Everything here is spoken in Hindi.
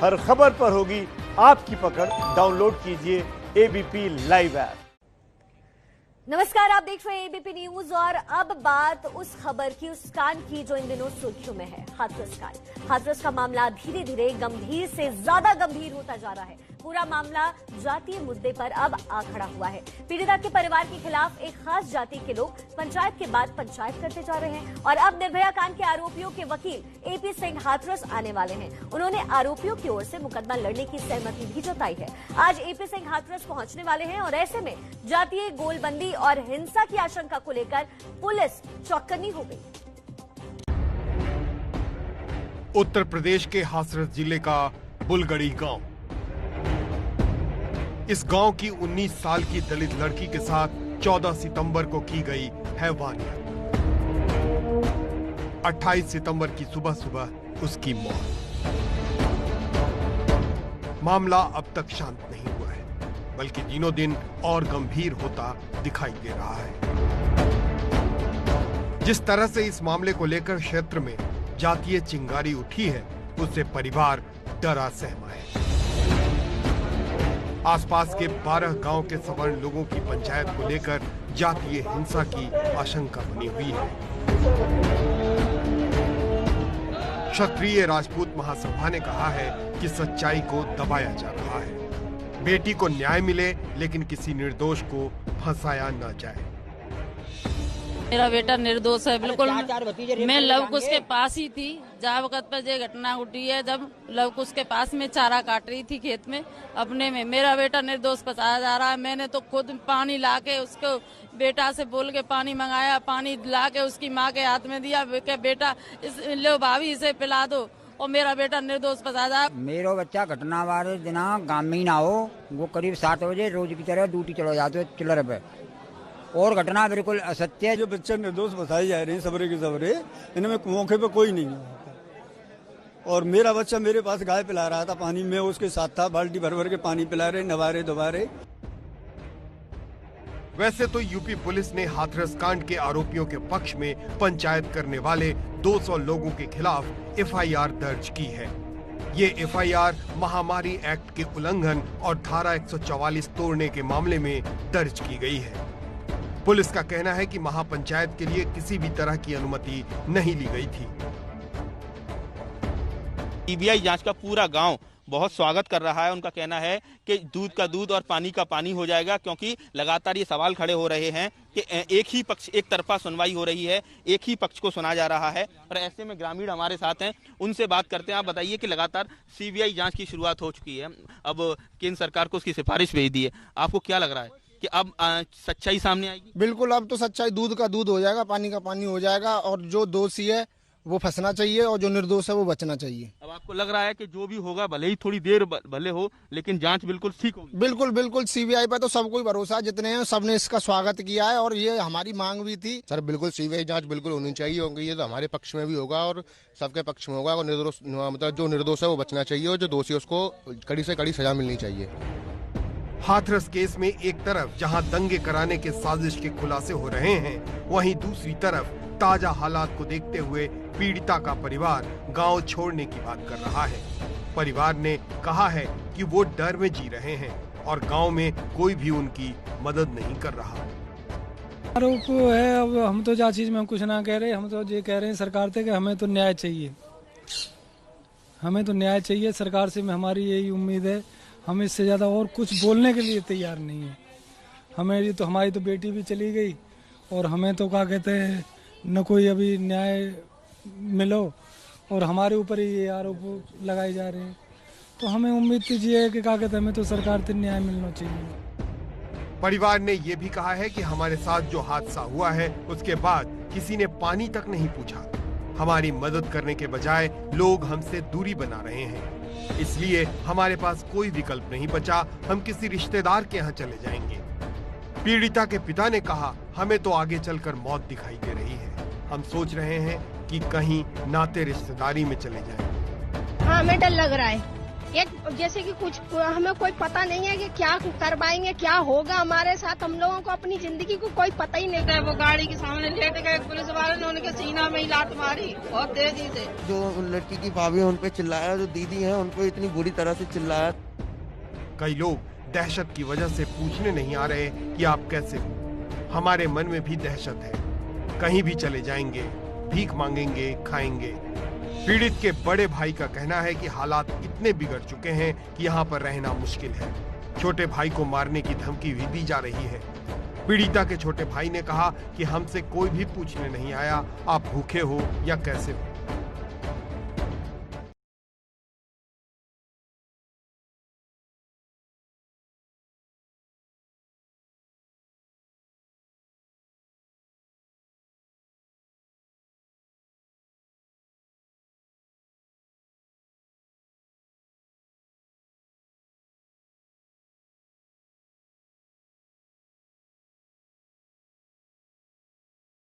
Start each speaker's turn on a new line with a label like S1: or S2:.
S1: हर खबर पर होगी आपकी पकड़। डाउनलोड कीजिए एबीपी लाइव ऐप।
S2: नमस्कार, आप देख रहे हैं एबीपी न्यूज और अब बात उस खबर की, उस कांड की जो इन दिनों सुर्खियों में है, हाथरस कांड। हाथरस का मामला धीरे धीरे गंभीर से ज्यादा गंभीर होता जा रहा है। पूरा मामला जातीय मुद्दे पर अब आ खड़ा हुआ है। पीड़िता के परिवार के खिलाफ एक खास जाति के लोग पंचायत के बाद पंचायत करते जा रहे हैं और अब निर्भया कांड के आरोपियों के वकील एपी सिंह हाथरस आने वाले हैं। उन्होंने आरोपियों की ओर से मुकदमा लड़ने की सहमति भी जताई है। आज एपी सिंह हाथरस पहुंचने वाले हैं और ऐसे में जातीय गोलबंदी और हिंसा की आशंका को लेकर पुलिस चौकन्नी हो गई।
S3: उत्तर प्रदेश के हाथरस जिले का बुलगड़ी गांव। इस गांव की 19 साल की दलित लड़की के साथ 14 सितंबर को की गई हैवानियत। 28 सितंबर की सुबह सुबह उसकी मौत। मामला अब तक शांत नहीं हुआ है, बल्कि दिनों दिन और गंभीर होता दिखाई दे रहा है। जिस तरह से इस मामले को लेकर क्षेत्र में जातीय चिंगारी उठी है, उससे परिवार डरा सहमा है। आसपास के 12 गांव के सवर्ण लोगों की पंचायत को लेकर जातीय हिंसा की आशंका बनी हुई है। क्षत्रिय राजपूत महासभा ने कहा है कि सच्चाई को दबाया जा रहा है। बेटी को न्याय मिले, लेकिन किसी निर्दोष को फंसाया न जाए।
S4: मेरा बेटा निर्दोष है, बिल्कुल। मैं लवकुश के पास ही थी जहाँ वक्त पर ये घटना उठी है, जब लवकुश के पास में चारा काट रही थी खेत में अपने में। मेरा बेटा निर्दोष फंसाया जा रहा है। मैंने तो खुद पानी लाके उसको बेटा से बोल के पानी मंगाया, पानी लाके उसकी माँ के हाथ में दिया कि बेटा लो भाभी इसे पिला दो, और मेरा बेटा निर्दोष फंसा जा।
S5: मेरा बच्चा घटना वाले दिन गाँव में ही ना हो, वो करीब 7 बजे रोज की तरह ड्यूटी चला जाते चिल्लर पे, और घटना बिल्कुल असत्य है।
S6: जो बच्चे निर्दोष बताए जा रहे हैं सबरे के सबरे, इनमें मौके पे कोई नहीं है। और मेरा बच्चा मेरे पास गाय पिला रहा था, पानी में उसके साथ था, बाल्टी भर भर के पानी पिला रहे, नवा रहे, धुबा रहे।
S3: वैसे तो यूपी पुलिस ने हाथरस कांड के आरोपियों के पक्ष में पंचायत करने वाले 200 लोगों के खिलाफ एफआईआर दर्ज की है। ये एफआईआर महामारी एक्ट के उल्लंघन और धारा 144 तोड़ने के मामले में दर्ज की गई है। पुलिस का कहना है कि महापंचायत के लिए किसी भी तरह की अनुमति नहीं ली गई थी।
S7: सीबीआई जांच का पूरा गांव बहुत स्वागत कर रहा है। उनका कहना है कि दूध का दूध और पानी का पानी हो जाएगा, क्योंकि लगातार ये सवाल खड़े हो रहे हैं कि एक ही पक्ष, एक तरफा सुनवाई हो रही है, एक ही पक्ष को सुना जा रहा है। और ऐसे में ग्रामीण हमारे साथ हैं, उनसे बात करते हैं। आप बताइए कि लगातार सीबीआई जांच की शुरुआत हो चुकी है, अब केंद्र सरकार को उसकी सिफारिश भेज दी है, आपको क्या लग रहा है कि अब सच्चाई सामने आएगी?
S8: बिल्कुल, अब तो सच्चाई, दूध का दूध हो जाएगा, पानी का पानी हो जाएगा, और जो दोषी है वो फंसना चाहिए और जो निर्दोष है वो बचना चाहिए।
S7: अब आपको लग रहा है कि जो भी होगा, भले ही थोड़ी देर भले हो, लेकिन जांच बिल्कुल ठीक होगी?
S8: बिल्कुल बिल्कुल, सीबीआई पर तो सबको ही भरोसा है, जितने हैं सबने इसका स्वागत किया है और ये हमारी मांग भी थी।
S9: सर बिल्कुल सीबीआई जांच बिल्कुल होनी चाहिए, होगी ये तो हमारे पक्ष में भी होगा और सबके पक्ष में होगा। और निर्दोष, मतलब जो निर्दोष है वो बचना चाहिए और जो दोषी है उसको कड़ी से कड़ी सजा मिलनी चाहिए।
S3: हाथरस केस में एक तरफ जहां दंगे कराने के साजिश के खुलासे हो रहे हैं, वहीं दूसरी तरफ ताजा हालात को देखते हुए पीड़िता का परिवार गांव छोड़ने की बात कर रहा है। परिवार ने कहा है कि वो डर में जी रहे हैं और गांव में कोई भी उनकी मदद नहीं कर रहा।
S10: आरोप है, अब हम तो जा चीज में कुछ ना कह रहे, हम तो ये कह रहे हैं सरकार से कि हमें तो न्याय चाहिए, हमें तो न्याय चाहिए। सरकार से हमारी यही उम्मीद है, हम इससे ज्यादा और कुछ बोलने के लिए तैयार नहीं है। हमारी तो बेटी भी चली गई और हमें तो क्या कहते हैं, न कोई अभी न्याय मिलो और हमारे ऊपर ही ये आरोप लगाए जा रहे हैं। तो हमें उम्मीद कीजिए कि क्या कहते हैं, हमें तो सरकार से न्याय मिलना चाहिए।
S3: परिवार ने ये भी कहा है कि हमारे साथ जो हादसा हुआ है उसके बाद किसी ने पानी तक नहीं पूछा। हमारी मदद करने के बजाय लोग हमसे दूरी बना रहे हैं, इसलिए हमारे पास कोई विकल्प नहीं बचा, हम किसी रिश्तेदार के यहाँ चले जाएंगे। पीड़िता के पिता ने कहा, हमें तो आगे चलकर मौत दिखाई दे रही है, हम सोच रहे हैं कि कहीं नाते रिश्तेदारी में चले जाएं।
S11: हाँ, हमें डर लग रहा है। एक जैसे कि कुछ हमें कोई पता नहीं है कि क्या करवाएंगे, क्या होगा हमारे साथ। हम लोगों को अपनी जिंदगी को कोई पता ही नहीं था।
S12: वो गाड़ी के सामने लेट गए, पुलिस वाले ने उनके सीना में ही लात मारी बहुत तेजी से।
S13: जो लड़की की भाभी है उन पे चिल्लाया, जो दीदी है उन पे इतनी बुरी तरह से चिल्लाया।
S3: कई लोग दहशत की वजह से पूछने नहीं आ रहे कि आप कैसे हो। हमारे मन में भी दहशत है, कहीं भी चले जाएंगे, भीख मांगेंगे, खाएंगे। पीड़ित के बड़े भाई का कहना है कि हालात इतने बिगड़ चुके हैं कि यहाँ पर रहना मुश्किल है। छोटे भाई को मारने की धमकी भी दी जा रही है। पीड़िता के छोटे भाई ने कहा कि हमसे कोई भी पूछने नहीं आया, आप भूखे हो या कैसे हो।